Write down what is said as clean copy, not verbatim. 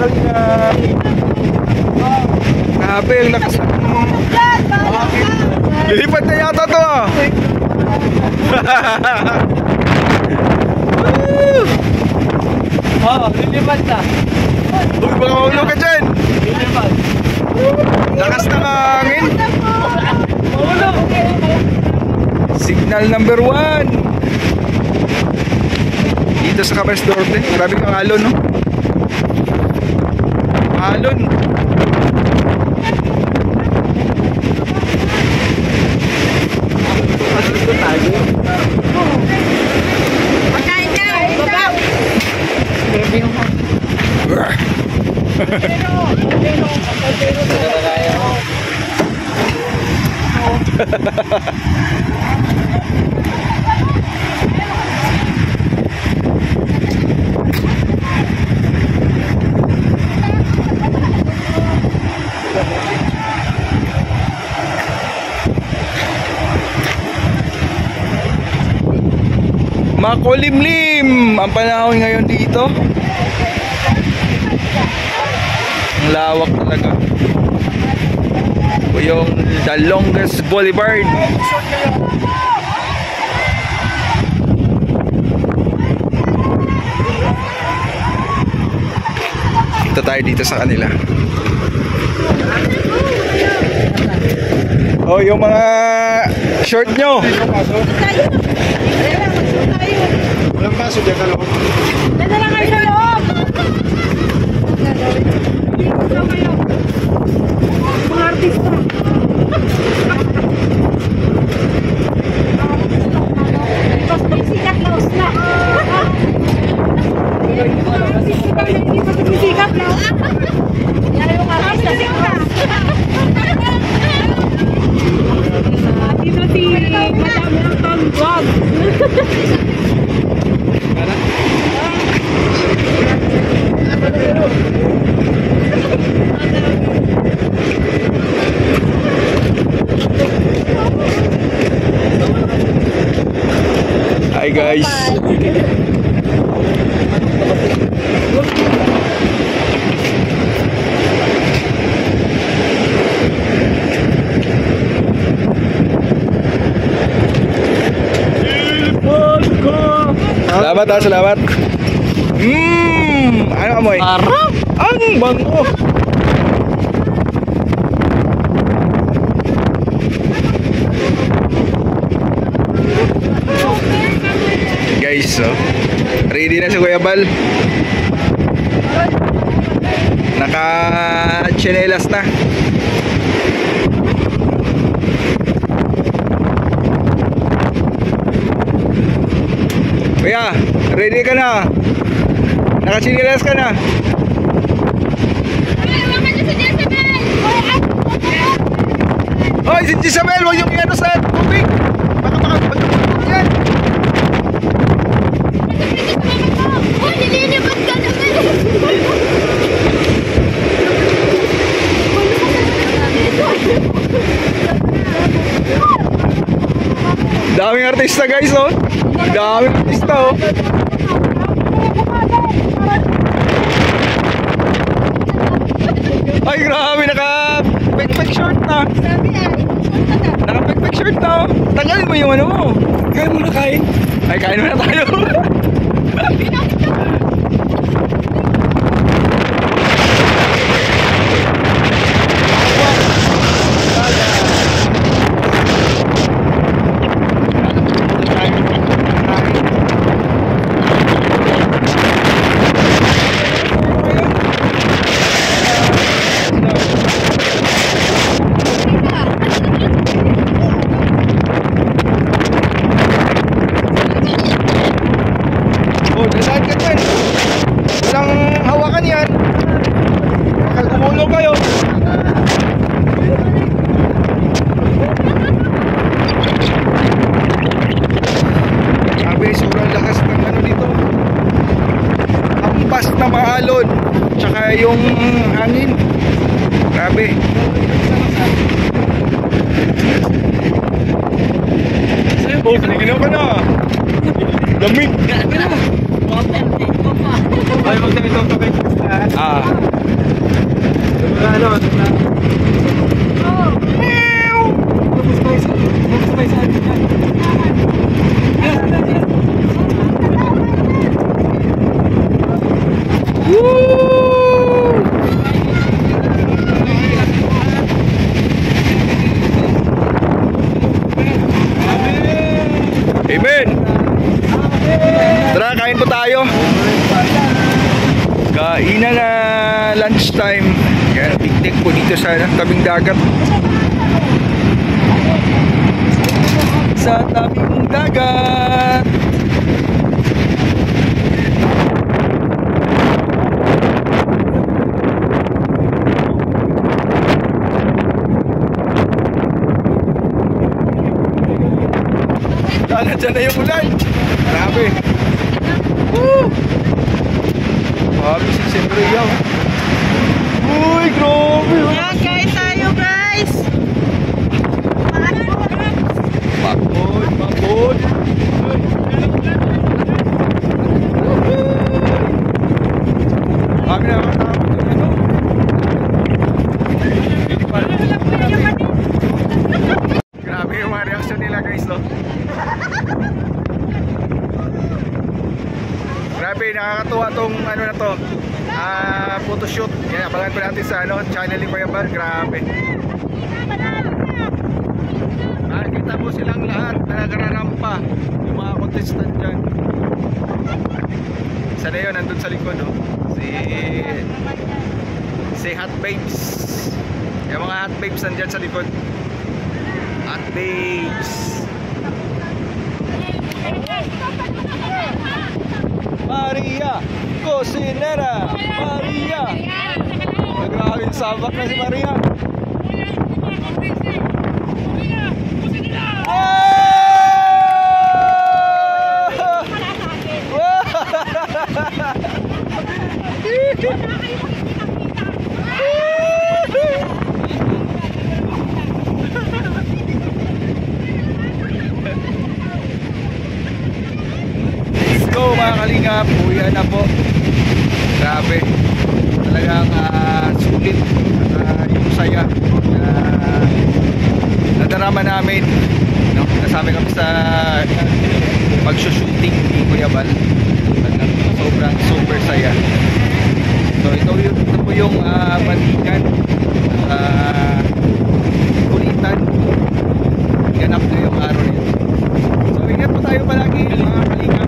Kalinga. Grabe, ang lakas ng... Lilipat na yata to ah. Lilipat na. Uy, baka maulog ka dyan. Lilipat. Lakas ng hangin. Signal number 1 dito sa Camarines Norte. Grabe kang alon, no? Alon. Pagkain ka! Babaw! Makulimlim ang panahon ngayon dito. Ang lawak talaga. O yung the longest boulevard. Ito tayo dito sa kanila. Oh, yung mga short nyo. Walang paso dyan sa loob. Dala lang kayo sa loob! Dito lang kayo. Mga artista. Tapos may sikat na usla. Hindi pa sumisikat na. Yan yung artista sikat. Dito si Madam Elton Vlog. Hi guys. Salamat ha, salamat. Ano amoy? Harap! Ang bango. Guys, so ready na si Kuya Bal. Naka-chinelas na. Kuya, ready ka na? Naka-chinelas ka na? Hoy, si Jezabel, huwag yung iano sa tubig. Baka magpapagpapag yan. Oh, nililipat ka naman! Daming artista guys, oh. Daming artista, oh. Ay, grabe, naka-pek-pek short na. Naka-pek-pek short na, oh. Tanggalin mo yung ano mo. Kaya mo na kain. Ay, kain mo na tayo. Oh, saan ka dyan? Walang hawakan yan. Baka gumulong kayo. Sabi, sobrang lakas ng ano dito. Ampas na maalon. Tsaka yung hangin. Grabe. Oh, ginaw ka na. Lamig. Ay, magdamit ako kape. Ah. Ano? Oh. Tapos pa isa atin yan. Amen. Tara, kain po tayo. Kainan na lunchtime. Yan, picnic po dito sa tabing dagat. Sa tabing dagat. Lala dyan na yung ulan. Grabe. Woo! Grabe si Sembria. Uy, grabe. Yan, kain tayo guys. Bakod, bakod. Kami na matapos yung ano. Grabe yung mga reaction nila guys, no? Grabe, nakakatuwa tong ano na to, photoshoot. Yan, abangan ko natin sa ano, channel ni Kuya Bal. Grabe. Nakikita mo silang lahat na nagararampa, yung mga contestant dyan. Isa na yun, nandun sa likod, no? Si Hot Babes. Yung mga Hot Babes nandyan sa likod. Hot Babes. Maria Cosinera. Maria. Grabe yung sabak na si Maria. Let's go mga kalingap. Uwi na po. Grabe. Talagang sulit yung saya na nadarama namin, no? Kasama kami sa pag-shooting ni Kuya Bal. Talagang sobrang super saya. So ito po yung balikan, kulitan. Ganap na yung araw nito. So ingat po tayo palagi mga kalingap.